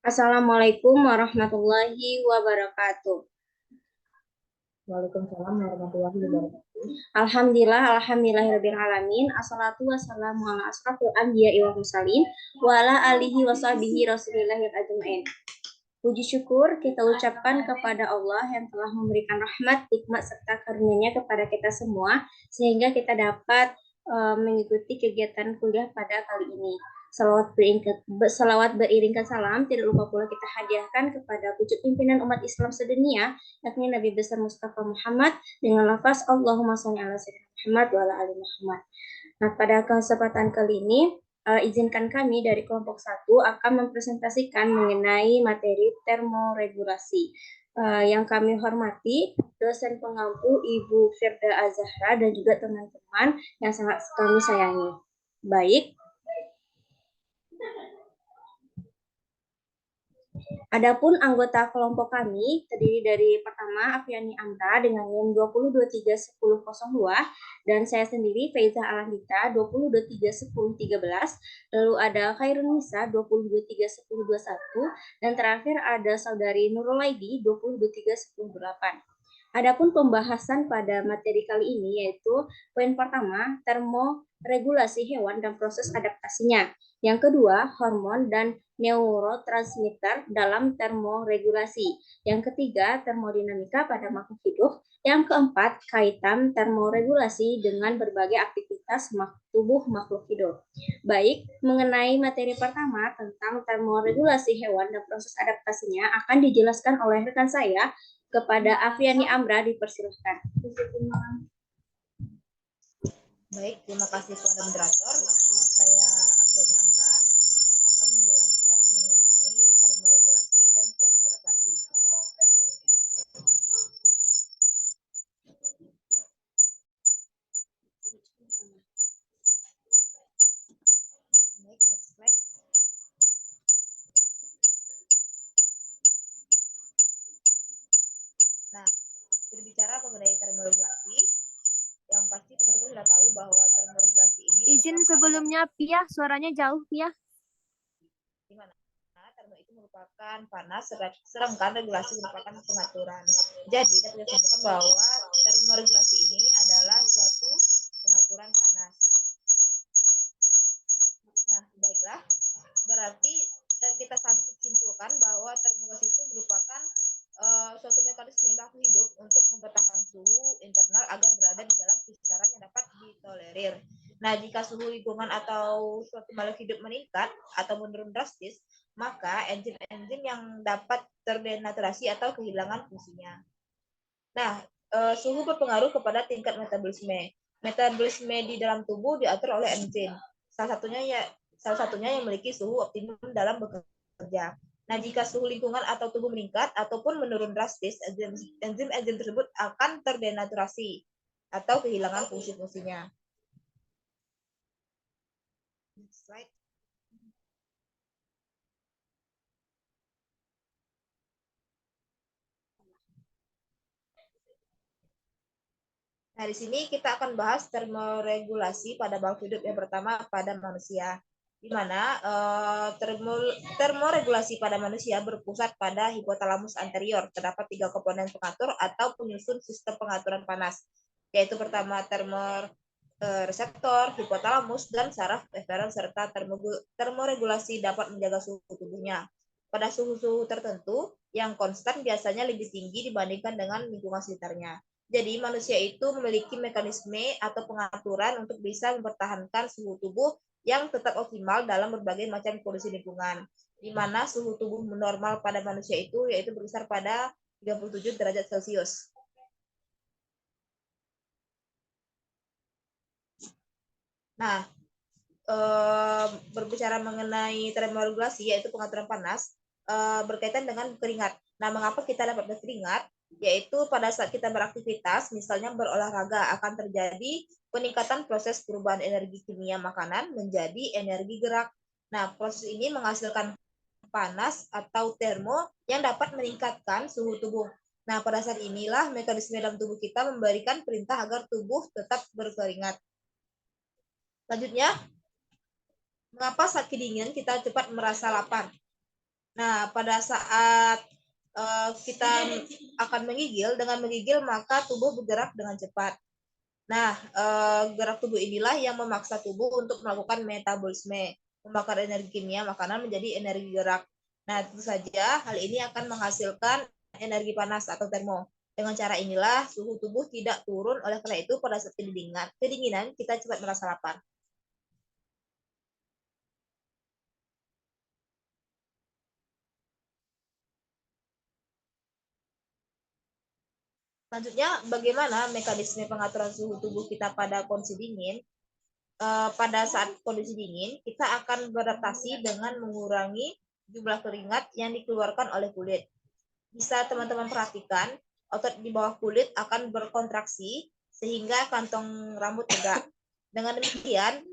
Assalamualaikum warahmatullahi wabarakatuh. Waalaikumsalam warahmatullahi wabarakatuh. Alhamdulillahirabbil alamin. Assalatu wassalamu ala asrofil anbiya'i wal mursalin wa ala alihi washabihi rasulillahil ajmain. Puji syukur kita ucapkan kepada Allah yang telah memberikan rahmat, hikmat serta karunia-Nya kepada kita semua sehingga kita dapat mengikuti kegiatan kuliah pada kali ini. Salawat beriringkan salam tidak lupa pula kita hadiahkan kepada pucuk pimpinan umat Islam sedunia, yakni Nabi besar Mustafa Muhammad dengan lafaz Allahumma sholli ala sayyidina Muhammad wa ala ali Muhammad. Nah, pada kesempatan kali ini izinkan kami dari kelompok 1 akan mempresentasikan mengenai materi termoregulasi. Yang kami hormati dosen pengampu Ibu Firda Azahra dan juga teman-teman yang sangat kami sayangi. Baik, adapun anggota kelompok kami terdiri dari pertama Afiani Amra dengan NIM 20231002 dan saya sendiri Faiza Alandita 20231013, lalu ada Khairun Nisa 20231021 dan terakhir ada saudari Nurul Laidi 20231008. Adapun pembahasan pada materi kali ini yaitu poin pertama termoregulasi hewan dan proses adaptasinya. Yang kedua, hormon dan neurotransmitter dalam termoregulasi. Yang ketiga, termodinamika pada makhluk hidup. Yang keempat, kaitan termoregulasi dengan berbagai aktivitas tubuh makhluk hidup. Baik, mengenai materi pertama tentang termoregulasi hewan dan proses adaptasinya akan dijelaskan oleh rekan saya kepada Afiani Amra, dipersilahkan. Baik, terima kasih kepada moderator. Saya Afiani Amra akan menjelaskan mengenai termoregulasi dan proses adaptasi. Baik, next slide. Nah, berbicara mengenai termoregulasi, yang pasti teman-teman sudah tahu bahwa termoregulasi ini izin sebelumnya Pia, suaranya jauh Pia. Di mana termo itu merupakan panas, sedangkan regulasi merupakan pengaturan. Jadi dapat disimpulkan bahwa termoregulasi ini adalah suatu pengaturan panas. Nah, baiklah. Berarti kita simpulkan bahwa termoregulasi itu merupakan suatu mekanisme makhluk hidup untuk mempertahankan suhu internal agar berada di dalam kisaran yang dapat ditolerir. Nah, jika suhu lingkungan atau suatu makhluk hidup meningkat atau menurun drastis, maka enzim-enzim yang dapat terdenaturasi atau kehilangan fungsinya. Nah, suhu berpengaruh kepada tingkat metabolisme. Metabolisme di dalam tubuh diatur oleh enzim. Salah satunya yang memiliki suhu optimum dalam bekerja. Nah, jika suhu lingkungan atau tubuh meningkat ataupun menurun drastis, enzim-enzim tersebut akan terdenaturasi atau kehilangan fungsi-fungsinya. Next slide. Nah, di sini kita akan bahas termoregulasi pada makhluk hidup. Yang pertama pada manusia, di mana termoregulasi pada manusia berpusat pada hipotalamus anterior. Terdapat 3 komponen pengatur atau penyusun sistem pengaturan panas, yaitu pertama reseptor, hipotalamus, dan saraf eferen, serta termoregulasi dapat menjaga suhu tubuhnya. Pada suhu-suhu tertentu yang konstan biasanya lebih tinggi dibandingkan dengan lingkungan sekitarnya. Jadi manusia itu memiliki mekanisme atau pengaturan untuk bisa mempertahankan suhu tubuh yang tetap optimal dalam berbagai macam kondisi lingkungan, di mana suhu tubuh normal pada manusia itu yaitu berkisar pada 37 derajat Celcius. Nah, berbicara mengenai termoregulasi yaitu pengaturan panas berkaitan dengan keringat. Nah, mengapa kita dapat berkeringat? Yaitu pada saat kita beraktivitas, misalnya berolahraga, akan terjadi peningkatan proses perubahan energi kimia makanan menjadi energi gerak. Nah, proses ini menghasilkan panas atau termo yang dapat meningkatkan suhu tubuh. Nah, pada saat inilah mekanisme dalam tubuh kita memberikan perintah agar tubuh tetap berkeringat. Selanjutnya, mengapa saat kedinginan kita cepat merasa lapar? Nah, pada saat kita akan menggigil, dengan menggigil maka tubuh bergerak dengan cepat. Nah, gerak tubuh inilah yang memaksa tubuh untuk melakukan metabolisme, membakar energi kimia makanan menjadi energi gerak. Nah, tentu saja hal ini akan menghasilkan energi panas atau termo. Dengan cara inilah suhu tubuh tidak turun, oleh karena itu pada saat kedinginan kita cepat merasa lapar. Selanjutnya, bagaimana mekanisme pengaturan suhu tubuh kita pada kondisi dingin? Pada saat kondisi dingin, kita akan beradaptasi dengan mengurangi jumlah keringat yang dikeluarkan oleh kulit. Bisa teman-teman perhatikan, otot di bawah kulit akan berkontraksi sehingga kantong rambut tegak. Dengan demikian,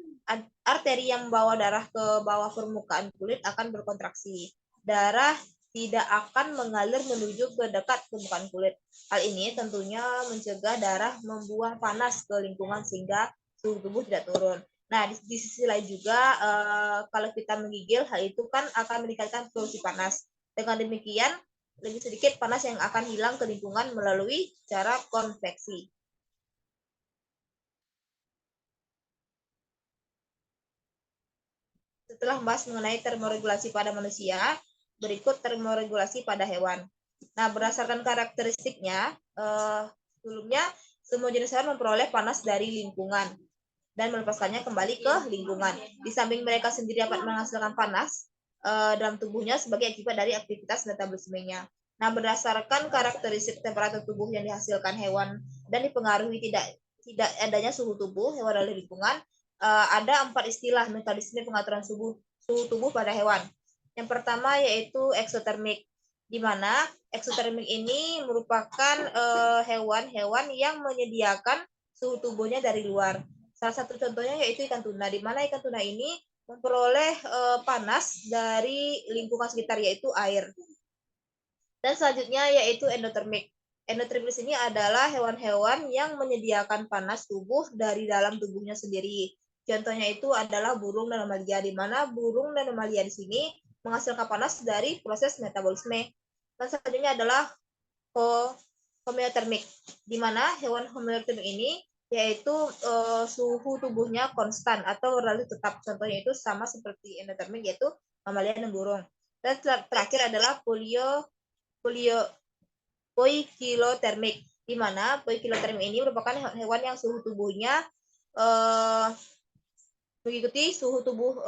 arteri yang membawa darah ke bawah permukaan kulit akan berkontraksi. Darah tidak akan mengalir menuju ke dekat permukaan kulit. Hal ini tentunya mencegah darah membuang panas ke lingkungan sehingga suhu tubuh tidak turun. Nah, di sisi lain juga, kalau kita menggigil, hal itu kan akan meningkatkan produksi panas. Dengan demikian, lebih sedikit panas yang akan hilang ke lingkungan melalui cara konveksi. Setelah membahas mengenai termoregulasi pada manusia, berikut termoregulasi pada hewan. Nah, berdasarkan karakteristiknya, sebelumnya semua jenis hewan memperoleh panas dari lingkungan dan melepaskannya kembali ke lingkungan. Di samping mereka sendiri dapat menghasilkan panas dalam tubuhnya sebagai akibat dari aktivitas metabolismenya. Nah, berdasarkan karakteristik temperatur tubuh yang dihasilkan hewan dan dipengaruhi tidak adanya suhu tubuh hewan dari lingkungan, ada 4 istilah mekanisme pengaturan suhu tubuh pada hewan. Yang pertama yaitu eksotermik, di mana eksotermik ini merupakan hewan-hewan yang menyediakan suhu tubuhnya dari luar. Salah satu contohnya yaitu ikan tuna, di mana ikan tuna ini memperoleh panas dari lingkungan sekitar yaitu air. Dan selanjutnya yaitu endotermik. Endotermik ini adalah hewan-hewan yang menyediakan panas tubuh dari dalam tubuhnya sendiri. Contohnya itu adalah burung dan mamalia, di mana burung dan mamalia di sini menghasilkan panas dari proses metabolisme. Dan selanjutnya adalah homeotermik, di mana hewan homeotermik ini yaitu suhu tubuhnya konstan atau relatif tetap. Contohnya itu sama seperti endotermik, yaitu mamalia dan burung. Dan terakhir adalah poikilotermik, di mana poikilotermik ini merupakan hewan yang suhu tubuhnya mengikuti suhu tubuh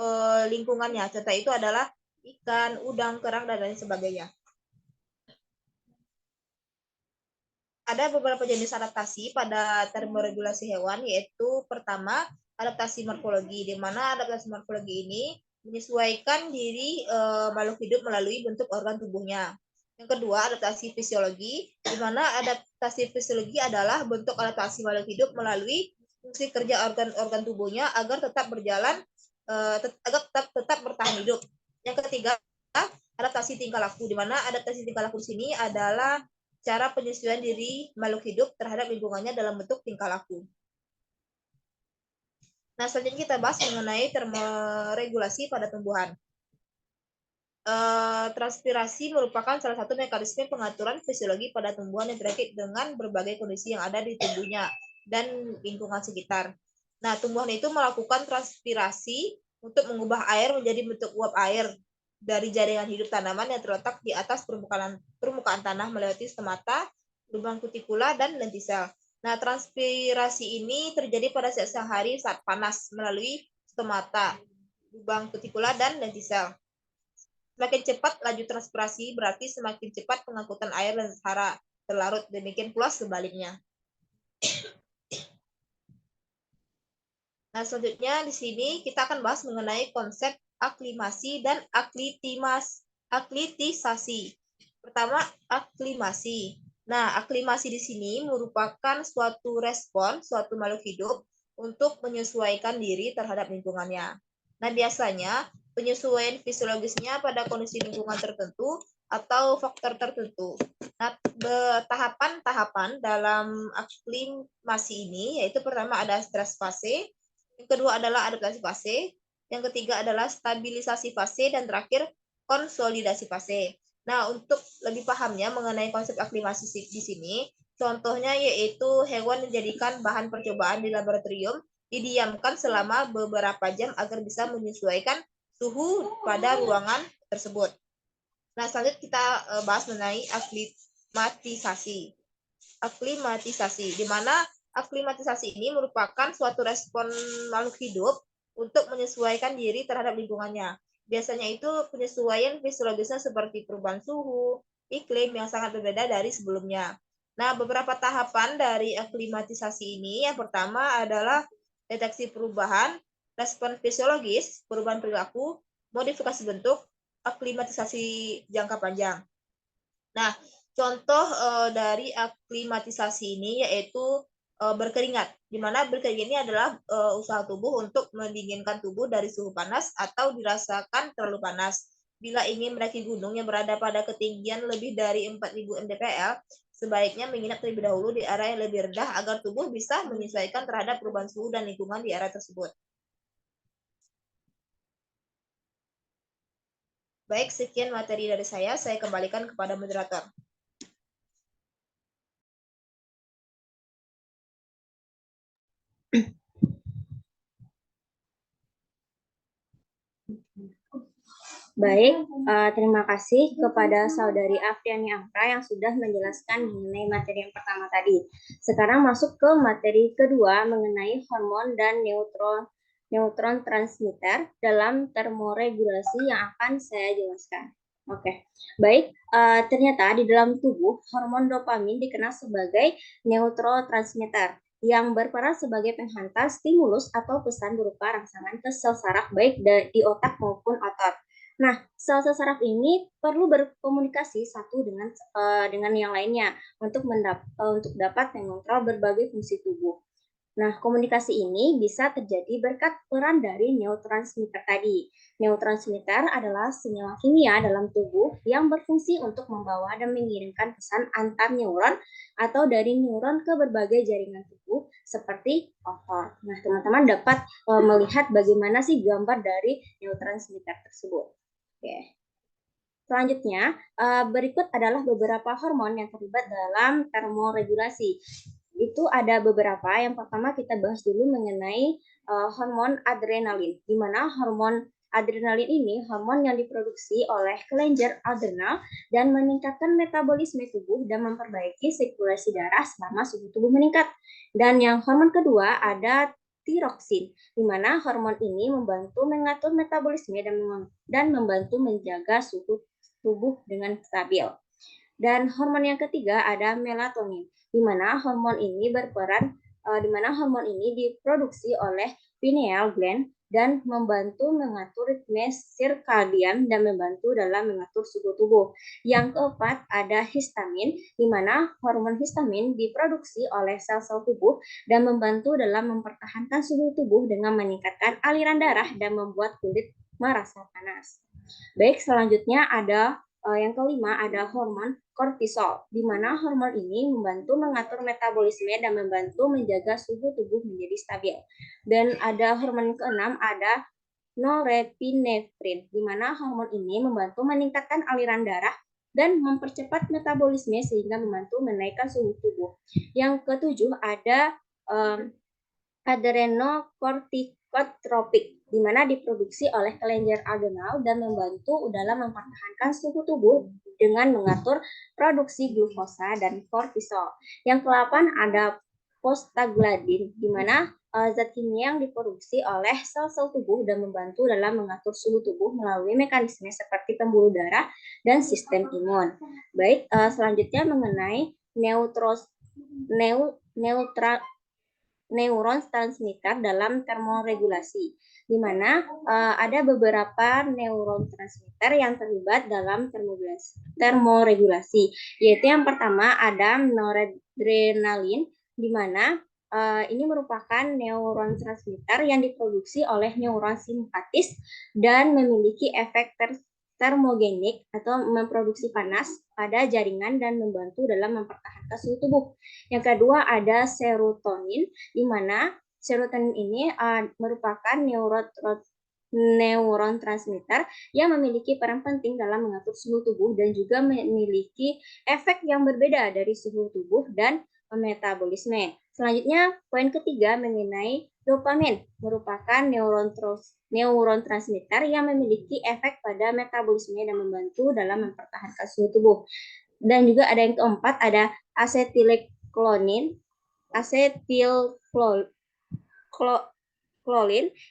lingkungannya. Contoh itu adalah ikan, udang, kerang, dan lain sebagainya. Ada beberapa jenis adaptasi pada termoregulasi hewan, yaitu pertama, adaptasi morfologi, di mana adaptasi morfologi ini menyesuaikan diri makhluk hidup melalui bentuk organ tubuhnya. Yang kedua, adaptasi fisiologi, di mana adaptasi fisiologi adalah bentuk adaptasi makhluk hidup melalui fungsi kerja organ-organ tubuhnya agar tetap berjalan, agar tetap bertahan hidup. Yang ketiga, adaptasi tingkah laku, di mana adaptasi tingkah laku di sini adalah cara penyesuaian diri makhluk hidup terhadap lingkungannya dalam bentuk tingkah laku. Nah, selanjutnya kita bahas mengenai termoregulasi pada tumbuhan. Transpirasi merupakan salah satu mekanisme pengaturan fisiologi pada tumbuhan yang terkait dengan berbagai kondisi yang ada di tubuhnya dan lingkungan sekitar. Nah, tumbuhan itu melakukan transpirasi untuk mengubah air menjadi bentuk uap air dari jaringan hidup tanaman yang terletak di atas permukaan tanah melewati stomata, lubang kutikula, dan lentisel. Nah, transpirasi ini terjadi pada saat siang hari saat panas melalui stomata, lubang kutikula, dan lentisel. Semakin cepat laju transpirasi berarti semakin cepat pengangkutan air dan hara terlarut. Demikian pula sebaliknya. Nah, selanjutnya di sini kita akan bahas mengenai konsep aklimasi dan aklitisasi. Pertama, aklimasi. Nah, aklimasi di sini merupakan suatu respon suatu makhluk hidup untuk menyesuaikan diri terhadap lingkungannya. Nah, biasanya penyesuaian fisiologisnya pada kondisi lingkungan tertentu atau faktor tertentu. Nah, tahapan-tahapan dalam aklimasi ini yaitu pertama ada stres fase, yang kedua adalah adaptasi fase, yang ketiga adalah stabilisasi fase, dan terakhir konsolidasi fase. Nah, untuk lebih pahamnya mengenai konsep aklimasi di sini, contohnya yaitu hewan dijadikan bahan percobaan di laboratorium, didiamkan selama beberapa jam agar bisa menyesuaikan suhu pada ruangan tersebut. Nah, selanjutnya kita bahas mengenai aklimatisasi. Aklimatisasi, di mana aklimatisasi ini merupakan suatu respon makhluk hidup untuk menyesuaikan diri terhadap lingkungannya. Biasanya itu penyesuaian fisiologisnya seperti perubahan suhu, iklim yang sangat berbeda dari sebelumnya. Nah, beberapa tahapan dari aklimatisasi ini, yang pertama adalah deteksi perubahan, respon fisiologis, perubahan perilaku, modifikasi bentuk, aklimatisasi jangka panjang. Nah, contoh dari aklimatisasi ini yaitu berkeringat, di mana berkeringat ini adalah usaha tubuh untuk mendinginkan tubuh dari suhu panas atau dirasakan terlalu panas. Bila ingin mendaki gunung yang berada pada ketinggian lebih dari 4.000 mdpl, sebaiknya menginap terlebih dahulu di area yang lebih rendah agar tubuh bisa menyesuaikan terhadap perubahan suhu dan lingkungan di area tersebut. Baik, sekian materi dari saya kembalikan kepada moderator. Baik, terima kasih kepada Saudari Afriani Amra yang sudah menjelaskan mengenai materi yang pertama tadi. Sekarang masuk ke materi kedua mengenai hormon dan neutron transmitter dalam termoregulasi yang akan saya jelaskan. Oke, baik. Ternyata di dalam tubuh hormon dopamin dikenal sebagai neurotransmitter yang berperan sebagai penghantar stimulus atau pesan berupa rangsangan ke sel saraf baik di otak maupun otot. Nah, sel-sel saraf ini perlu berkomunikasi satu dengan yang lainnya untuk dapat mengontrol berbagai fungsi tubuh. Nah, komunikasi ini bisa terjadi berkat peran dari neurotransmitter tadi. Neurotransmitter adalah senyawa kimia dalam tubuh yang berfungsi untuk membawa dan mengirimkan pesan antar neuron atau dari neuron ke berbagai jaringan tubuh seperti otot. Nah, teman-teman dapat melihat bagaimana sih gambar dari neurotransmitter tersebut. Oke. Selanjutnya, berikut adalah beberapa hormon yang terlibat dalam termoregulasi. Itu ada beberapa. Yang pertama kita bahas dulu mengenai hormon adrenalin, di mana hormon adrenalin ini hormon yang diproduksi oleh kelenjar adrenal dan meningkatkan metabolisme tubuh dan memperbaiki sirkulasi darah selama suhu tubuh meningkat. Dan yang hormon kedua ada tiroksin, di mana hormon ini membantu mengatur metabolisme dan membantu menjaga suhu tubuh dengan stabil. Dan hormon yang ketiga ada melatonin, di mana hormon ini diproduksi oleh pineal gland dan membantu mengatur ritme sirkadian dan membantu dalam mengatur suhu tubuh. Yang keempat ada histamin, di mana hormon histamin diproduksi oleh sel-sel tubuh dan membantu dalam mempertahankan suhu tubuh dengan meningkatkan aliran darah dan membuat kulit merasa panas. Baik, selanjutnya ada yang kelima ada hormon kortisol, di mana hormon ini membantu mengatur metabolisme dan membantu menjaga suhu tubuh menjadi stabil. Dan ada hormon keenam ada norepinefrin, di mana hormon ini membantu meningkatkan aliran darah dan mempercepat metabolisme sehingga membantu menaikkan suhu tubuh. Yang ketujuh ada adrenokortikotropik, di mana diproduksi oleh kelenjar adrenal dan membantu dalam mempertahankan suhu tubuh dengan mengatur produksi glukosa dan kortisol. Yang ke-8 ada prostaglandin, di mana zat kimia yang diproduksi oleh sel-sel tubuh dan membantu dalam mengatur suhu tubuh melalui mekanisme seperti pembuluh darah dan sistem imun. Baik, selanjutnya mengenai neuron transmitter dalam termoregulasi, di mana ada beberapa neuron transmitter yang terlibat dalam termoregulasi, yaitu yang pertama ada noradrenalin, di mana ini merupakan neuron transmitter yang diproduksi oleh neuron simpatis dan memiliki efek termogenik atau memproduksi panas pada jaringan dan membantu dalam mempertahankan suhu tubuh. Yang kedua ada serotonin, di mana serotonin ini merupakan neuron transmitter yang memiliki peran penting dalam mengatur suhu tubuh dan juga memiliki efek yang berbeda dari suhu tubuh dan metabolisme. Selanjutnya, poin ketiga mengenai dopamin, merupakan neuron transmitter yang memiliki efek pada metabolisme dan membantu dalam mempertahankan suhu tubuh. Dan juga ada yang keempat, ada asetilkolin,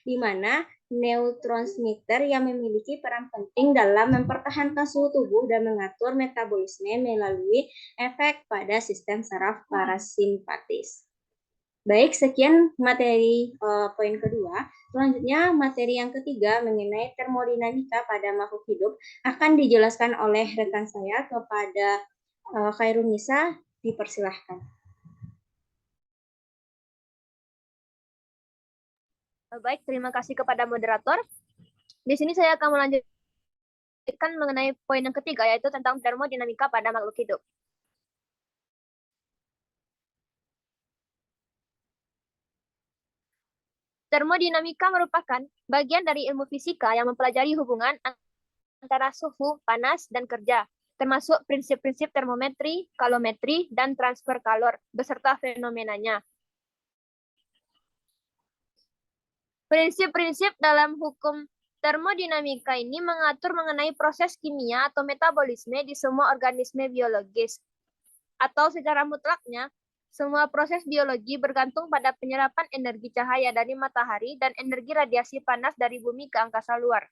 di mana neurotransmitter yang memiliki peran penting dalam mempertahankan suhu tubuh dan mengatur metabolisme melalui efek pada sistem saraf parasimpatis. Baik, sekian materi poin kedua. Selanjutnya, materi yang ketiga mengenai termodinamika pada makhluk hidup akan dijelaskan oleh rekan saya kepada Khairunisa. Dipersilahkan. Baik, terima kasih kepada moderator. Di sini saya akan melanjutkan mengenai poin yang ketiga, yaitu tentang termodinamika pada makhluk hidup. Termodinamika merupakan bagian dari ilmu fisika yang mempelajari hubungan antara suhu, panas, dan kerja, termasuk prinsip-prinsip termometri, kalometri, dan transfer kalor, beserta fenomenanya. Prinsip-prinsip dalam hukum termodinamika ini mengatur mengenai proses kimia atau metabolisme di semua organisme biologis. Atau secara mutlaknya, semua proses biologi bergantung pada penyerapan energi cahaya dari matahari dan energi radiasi panas dari bumi ke angkasa luar.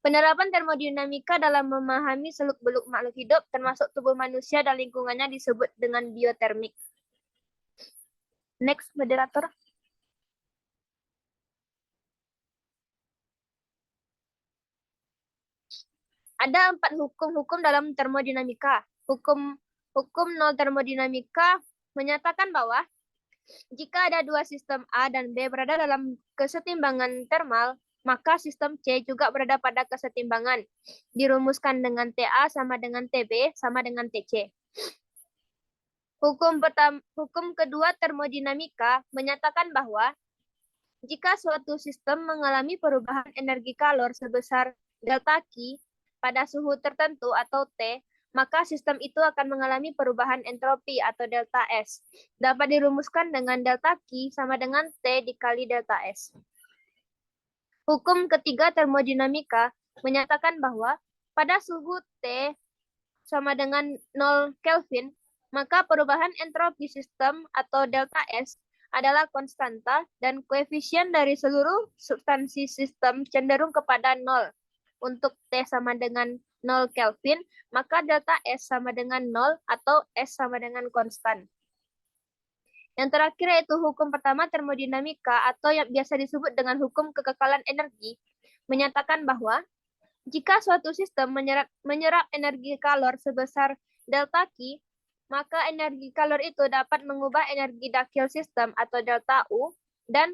Penerapan termodinamika dalam memahami seluk-beluk makhluk hidup, termasuk tubuh manusia dan lingkungannya, disebut dengan biotermik. Next, moderator. Ada 4 hukum-hukum dalam termodinamika. Hukum nol termodinamika menyatakan bahwa jika ada dua sistem A dan B berada dalam kesetimbangan termal, maka sistem C juga berada pada kesetimbangan. Dirumuskan dengan TA sama dengan TB sama dengan TC. Hukum kedua termodinamika menyatakan bahwa jika suatu sistem mengalami perubahan energi kalor sebesar delta Q pada suhu tertentu atau T, maka sistem itu akan mengalami perubahan entropi atau delta S. Dapat dirumuskan dengan delta Q sama dengan T dikali delta S. Hukum ketiga termodinamika menyatakan bahwa pada suhu T sama dengan 0 Kelvin, maka perubahan entropi sistem atau delta S adalah konstanta dan koefisien dari seluruh substansi sistem cenderung kepada 0. Untuk T sama dengan 0 Kelvin, maka delta S sama dengan 0 atau S sama dengan konstan. Yang terakhir yaitu hukum pertama termodinamika atau yang biasa disebut dengan hukum kekekalan energi, menyatakan bahwa jika suatu sistem menyerap energi kalor sebesar delta Q, maka energi kalor itu dapat mengubah energi dakil sistem atau delta U dan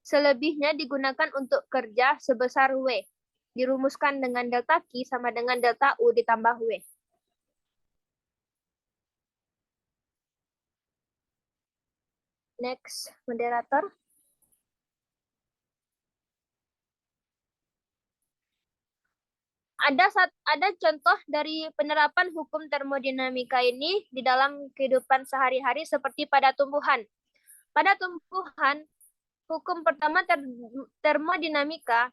selebihnya digunakan untuk kerja sebesar W. Dirumuskan dengan delta Q sama dengan delta U ditambah W. Next, moderator. Ada contoh dari penerapan hukum termodinamika ini di dalam kehidupan sehari-hari seperti pada tumbuhan. Pada tumbuhan, hukum pertama termodinamika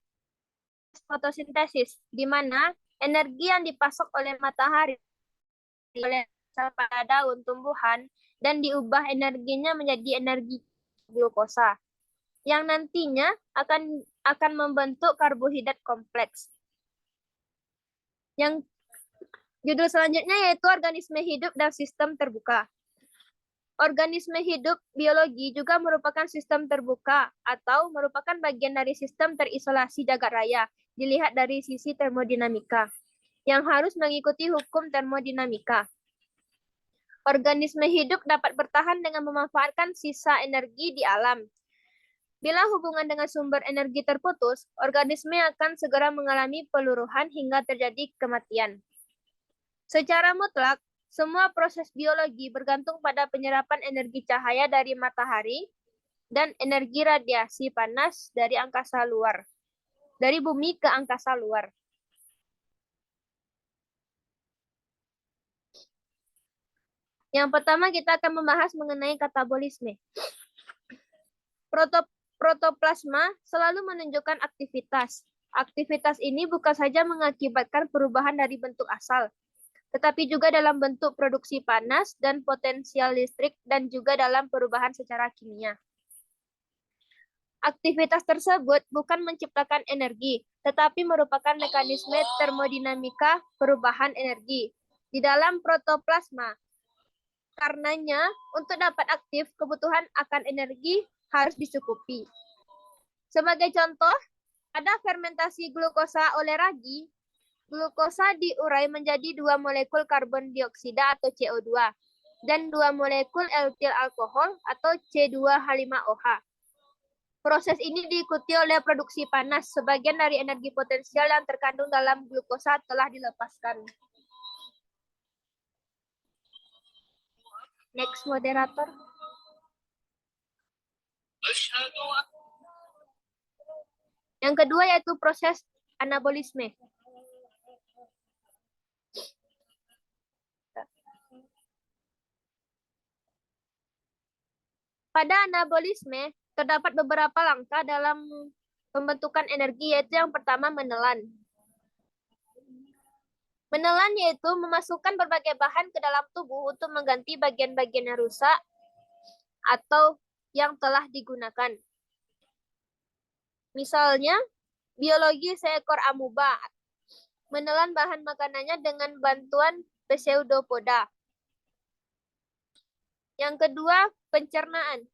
fotosintesis, di mana energi yang dipasok oleh matahari oleh sel pada daun tumbuhan dan diubah energinya menjadi energi glukosa yang nantinya akan membentuk karbohidrat kompleks. Yang judul selanjutnya yaitu organisme hidup dan sistem terbuka. Organisme hidup biologi juga merupakan sistem terbuka atau merupakan bagian dari sistem terisolasi jagat raya, dilihat dari sisi termodinamika, yang harus mengikuti hukum termodinamika. Organisme hidup dapat bertahan dengan memanfaatkan sisa energi di alam. Bila hubungan dengan sumber energi terputus, organisme akan segera mengalami peluruhan hingga terjadi kematian. Secara mutlak, semua proses biologi bergantung pada penyerapan energi cahaya dari matahari dan energi radiasi panas dari angkasa luar, dari bumi ke angkasa luar. Yang pertama kita akan membahas mengenai katabolisme. Protoplasma selalu menunjukkan aktivitas. Aktivitas ini bukan saja mengakibatkan perubahan dari bentuk asal, tetapi juga dalam bentuk produksi panas dan potensial listrik dan juga dalam perubahan secara kimia. Aktivitas tersebut bukan menciptakan energi, tetapi merupakan mekanisme termodinamika perubahan energi di dalam protoplasma. Karenanya, untuk dapat aktif, kebutuhan akan energi harus dicukupi. Sebagai contoh, pada fermentasi glukosa oleh ragi, glukosa diurai menjadi 2 molekul karbon dioksida atau CO2 dan 2 molekul etil alkohol atau C2H5OH. Proses ini diikuti oleh produksi panas. Sebagian dari energi potensial yang terkandung dalam glukosa telah dilepaskan. Next, moderator. Yang kedua yaitu proses anabolisme. Pada anabolisme, terdapat beberapa langkah dalam pembentukan energi, yaitu yang pertama menelan. Menelan yaitu memasukkan berbagai bahan ke dalam tubuh untuk mengganti bagian-bagian yang rusak atau yang telah digunakan. Misalnya, biologi seekor amuba menelan bahan makanannya dengan bantuan pseudopoda. Yang kedua, pencernaan.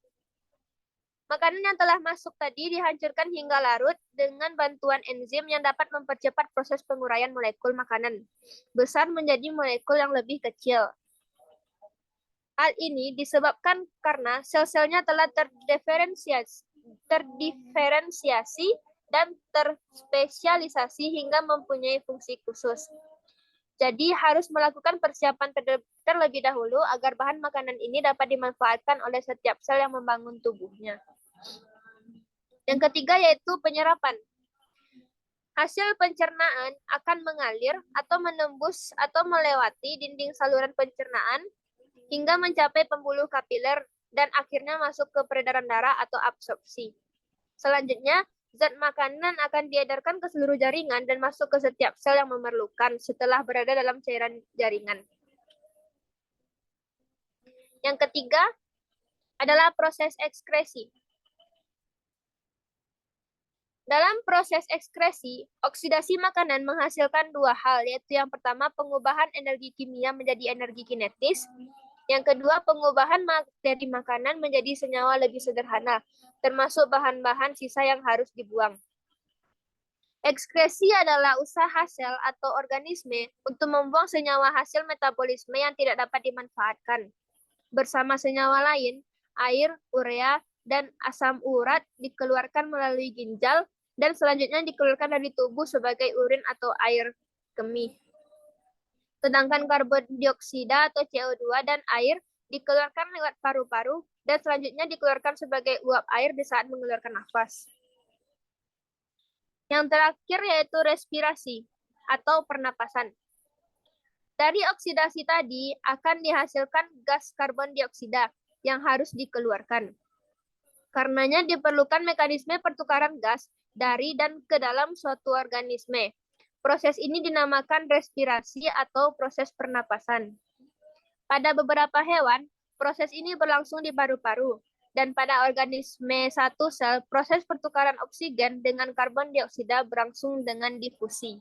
Makanan yang telah masuk tadi dihancurkan hingga larut dengan bantuan enzim yang dapat mempercepat proses penguraian molekul makanan besar menjadi molekul yang lebih kecil. Hal ini disebabkan karena sel-selnya telah terdiferensiasi dan terspesialisasi hingga mempunyai fungsi khusus. Jadi harus melakukan persiapan terlebih dahulu agar bahan makanan ini dapat dimanfaatkan oleh setiap sel yang membangun tubuhnya. Yang ketiga yaitu penyerapan. Hasil pencernaan akan mengalir atau menembus atau melewati dinding saluran pencernaan hingga mencapai pembuluh kapiler dan akhirnya masuk ke peredaran darah atau absorpsi. Selanjutnya, zat makanan akan diedarkan ke seluruh jaringan dan masuk ke setiap sel yang memerlukan setelah berada dalam cairan jaringan. Yang ketiga adalah proses ekskresi. Dalam proses ekskresi, oksidasi makanan menghasilkan dua hal, yaitu yang pertama pengubahan energi kimia menjadi energi kinetis, yang kedua pengubahan materi makanan menjadi senyawa lebih sederhana, termasuk bahan-bahan sisa yang harus dibuang. Ekskresi adalah usaha sel atau organisme untuk membuang senyawa hasil metabolisme yang tidak dapat dimanfaatkan. Bersama senyawa lain, air, urea, dan asam urat dikeluarkan melalui ginjal dan selanjutnya dikeluarkan dari tubuh sebagai urin atau air kemih. Sedangkan karbon dioksida atau CO2 dan air dikeluarkan lewat paru-paru dan selanjutnya dikeluarkan sebagai uap air di saat mengeluarkan nafas. Yang terakhir yaitu respirasi atau pernapasan. Dari oksidasi tadi akan dihasilkan gas karbon dioksida yang harus dikeluarkan. Karenanya diperlukan mekanisme pertukaran gas dari dan ke dalam suatu organisme. Proses ini dinamakan respirasi atau proses pernapasan. Pada beberapa hewan, proses ini berlangsung di paru-paru. Dan pada organisme satu sel, proses pertukaran oksigen dengan karbon dioksida berlangsung dengan difusi.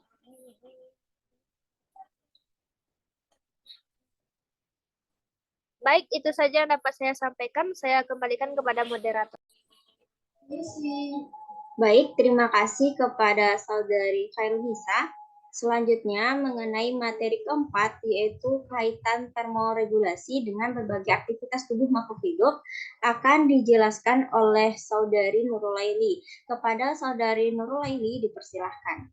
Baik, itu saja yang dapat saya sampaikan. Saya kembalikan kepada moderator. Baik, terima kasih kepada Saudari Khairunisa. Selanjutnya mengenai materi keempat yaitu kaitan termoregulasi dengan berbagai aktivitas tubuh makhluk hidup akan dijelaskan oleh Saudari Nurulaili. Kepada Saudari Nurulaili dipersilahkan.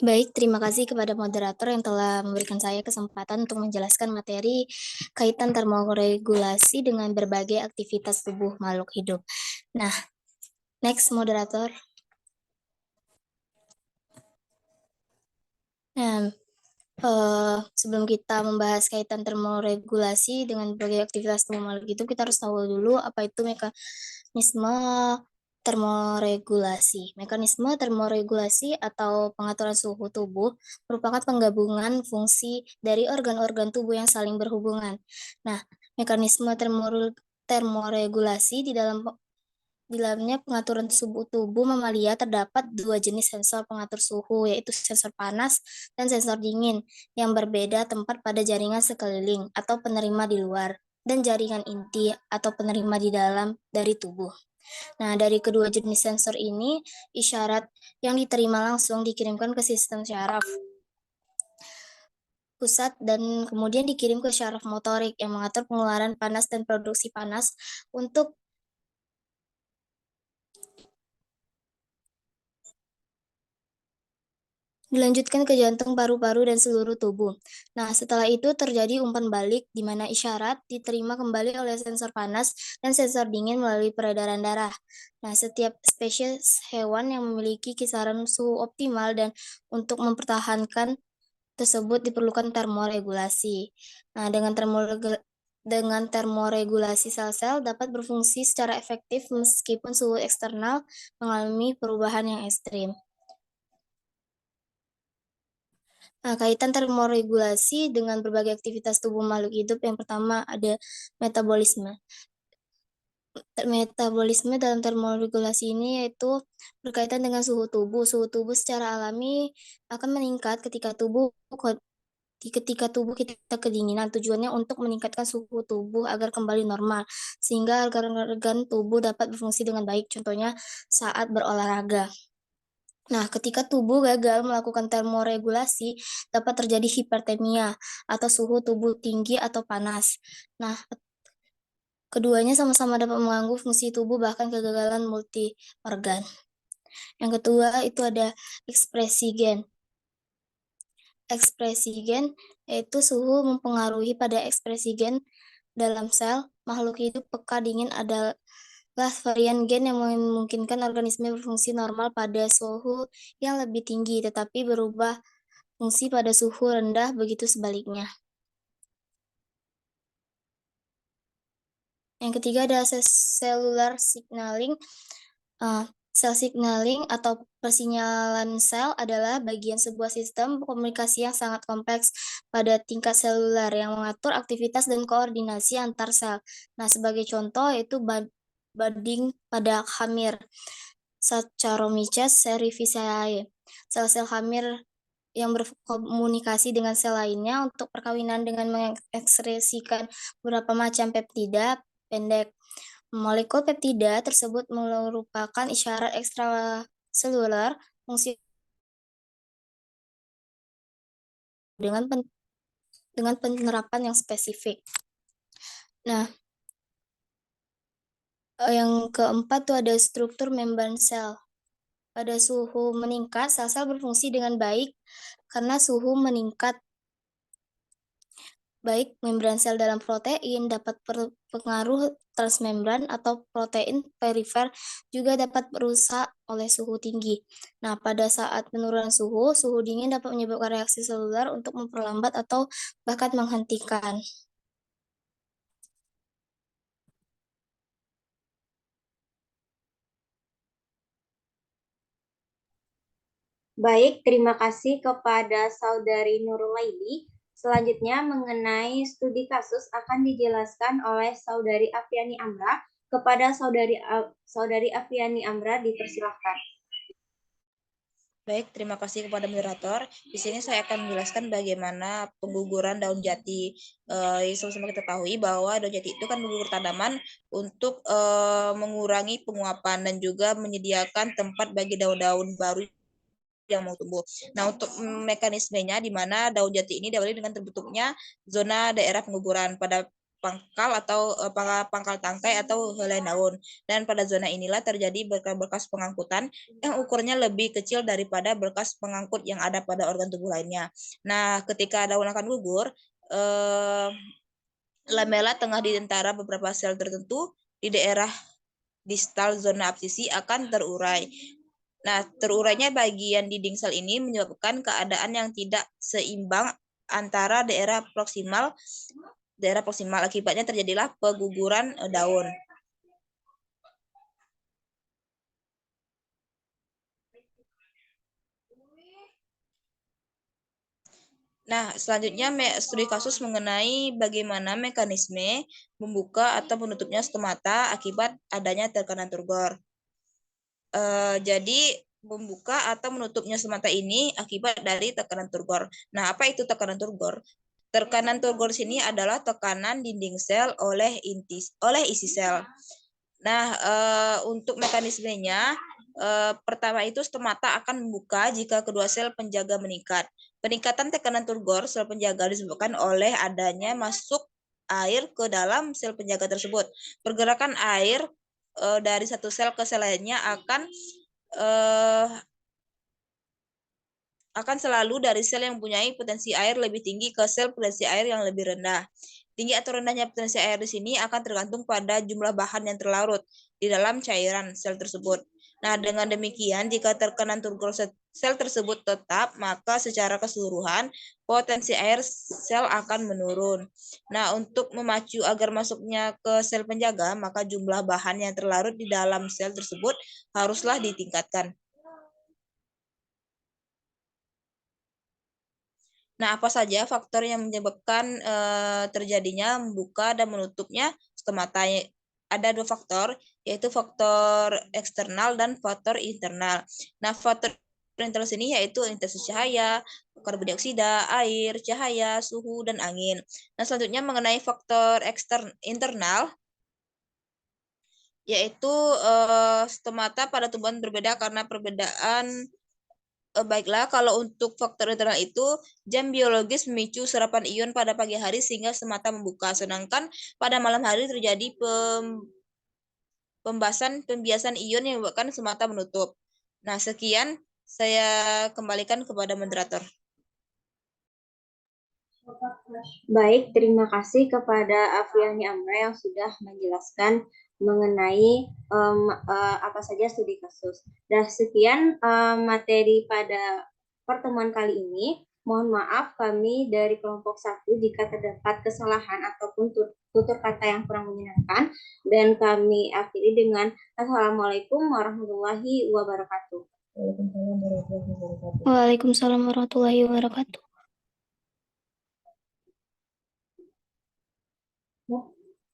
Baik, terima kasih kepada moderator yang telah memberikan saya kesempatan untuk menjelaskan materi kaitan termoregulasi dengan berbagai aktivitas tubuh makhluk hidup. Nah, next moderator. Nah, sebelum kita membahas kaitan termoregulasi dengan berbagai aktivitas tubuh makhluk hidup, kita harus tahu dulu apa itu mekanisme termoregulasi. Mekanisme termoregulasi atau pengaturan suhu tubuh merupakan penggabungan fungsi dari organ-organ tubuh yang saling berhubungan. Nah, mekanisme termoregulasi di dalamnya pengaturan suhu tubuh mamalia terdapat dua jenis sensor pengatur suhu, yaitu sensor panas dan sensor dingin, yang berbeda tempat pada jaringan sekeliling atau penerima di luar, dan jaringan inti atau penerima di dalam dari tubuh. Nah, dari kedua jenis sensor ini, isyarat yang diterima langsung dikirimkan ke sistem syaraf pusat dan kemudian dikirim ke syaraf motorik yang mengatur pengeluaran panas dan produksi panas untuk dilanjutkan ke jantung, paru-paru, dan seluruh tubuh. Nah, setelah itu terjadi umpan balik, di mana isyarat diterima kembali oleh sensor panas dan sensor dingin melalui peredaran darah. Nah, setiap spesies hewan yang memiliki kisaran suhu optimal dan untuk mempertahankan tersebut diperlukan termoregulasi. Nah, dengan termoregulasi sel-sel dapat berfungsi secara efektif meskipun suhu eksternal mengalami perubahan yang ekstrim. Nah, kaitan termoregulasi dengan berbagai aktivitas tubuh makhluk hidup, yang pertama ada metabolisme. Metabolisme dalam termoregulasi ini yaitu berkaitan dengan suhu tubuh. Suhu tubuh secara alami akan meningkat ketika tubuh kita kedinginan. Tujuannya untuk meningkatkan suhu tubuh agar kembali normal, sehingga organ-organ tubuh dapat berfungsi dengan baik, contohnya saat berolahraga. Nah, ketika tubuh gagal melakukan termoregulasi, dapat terjadi hipertermia atau suhu tubuh tinggi atau panas. Nah, keduanya sama-sama dapat mengganggu fungsi tubuh, bahkan kegagalan multi organ. Yang kedua itu ada ekspresi gen. Ekspresi gen yaitu suhu mempengaruhi pada ekspresi gen dalam sel. Makhluk hidup peka dingin adalah varian gen yang memungkinkan organisme berfungsi normal pada suhu yang lebih tinggi, tetapi berubah fungsi pada suhu rendah, begitu sebaliknya. Yang ketiga ada cellular signaling. Sel signaling atau persinyalan sel adalah bagian sebuah sistem komunikasi yang sangat kompleks pada tingkat seluler yang mengatur aktivitas dan koordinasi antar sel. Nah, sebagai contoh yaitu budding pada hamir, Saccharomyces cerevisiae. Sel-sel hamir yang berkomunikasi dengan sel lainnya untuk perkawinan dengan mengekspresikan beberapa macam peptida pendek. Molekul peptida tersebut merupakan isyarat ekstraseluler fungsi dengan penerapan yang spesifik. Nah, yang keempat tuh ada struktur membran sel. Pada suhu meningkat, sel-sel berfungsi dengan baik karena suhu meningkat. Baik membran sel dalam protein dapat berpengaruh transmembran atau protein perifer juga dapat merusak oleh suhu tinggi. Nah, pada saat penurunan suhu dingin dapat menyebabkan reaksi seluler untuk memperlambat atau bahkan menghentikan. Baik, terima kasih kepada Saudari Nurul Laili. Selanjutnya mengenai studi kasus akan dijelaskan oleh Saudari Afiani Amra. Kepada Saudari Afiani Amra dipersilahkan. Baik, terima kasih kepada moderator. Di sini saya akan menjelaskan bagaimana pengguguran daun jati. Sama-sama kita ketahui bahwa daun jati itu kan menggugur tanaman untuk mengurangi penguapan dan juga menyediakan tempat bagi daun-daun baru yang mau tumbuh. Nah, untuk mekanismenya di mana daun jati ini diawali dengan terbentuknya zona daerah pengguguran. Pada pangkal atau pangkal tangkai atau helai daun. Dan pada zona inilah terjadi berkas pengangkutan yang ukurnya lebih kecil daripada berkas pengangkut yang ada pada organ tubuh lainnya. Nah, ketika daun akan gugur, lamela tengah di antara beberapa sel tertentu di daerah distal zona absisi akan terurai. Nah, terurainya bagian dinding sel ini menyebabkan keadaan yang tidak seimbang antara daerah proksimal. Akibatnya terjadilah peguguran daun. Nah, selanjutnya studi kasus mengenai bagaimana mekanisme membuka atau menutupnya stomata akibat adanya tekanan turgor. Jadi membuka atau menutupnya stomata ini akibat dari tekanan turgor. Nah, apa itu tekanan turgor? Tekanan turgor sini adalah tekanan dinding sel oleh isi sel. Nah, untuk mekanismenya, pertama itu stomata akan membuka jika kedua sel penjaga meningkat. Peningkatan tekanan turgor sel penjaga disebabkan oleh adanya masuk air ke dalam sel penjaga tersebut. Pergerakan air dari satu sel ke sel lainnya akan selalu dari sel yang mempunyai potensi air lebih tinggi ke sel potensi air yang lebih rendah. Tinggi atau rendahnya potensi air di sini akan tergantung pada jumlah bahan yang terlarut di dalam cairan sel tersebut. Nah, dengan demikian, jika tekanan turgor sel tersebut tetap, maka secara keseluruhan potensi air sel akan menurun. Nah, untuk memacu agar masuknya ke sel penjaga, maka jumlah bahan yang terlarut di dalam sel tersebut haruslah ditingkatkan. Nah, apa saja faktor yang menyebabkan terjadinya membuka dan menutupnya stomata? Ada dua faktor, yaitu faktor eksternal dan faktor internal. Nah, faktor internal sini yaitu intensitas cahaya, karbon dioksida, air, cahaya, suhu, dan angin. Nah, selanjutnya mengenai faktor internal, yaitu stomata pada tumbuhan berbeda karena perbedaan. Baiklah, kalau untuk faktor internal itu, jam biologis memicu serapan ion pada pagi hari sehingga stomata membuka. Sedangkan pada malam hari terjadi pembiasan ion yang menyebabkan stomata menutup. Nah, sekian saya kembalikan kepada moderator. Baik, terima kasih kepada Afriani Amra yang sudah menjelaskan mengenai apa saja studi kasus. Dan sekian materi pada pertemuan kali ini. Mohon maaf kami dari kelompok 1 jika terdapat kesalahan ataupun tutur kata yang kurang menyenangkan. Dan kami akhiri dengan Assalamualaikum warahmatullahi wabarakatuh. Waalaikumsalam warahmatullahi wabarakatuh.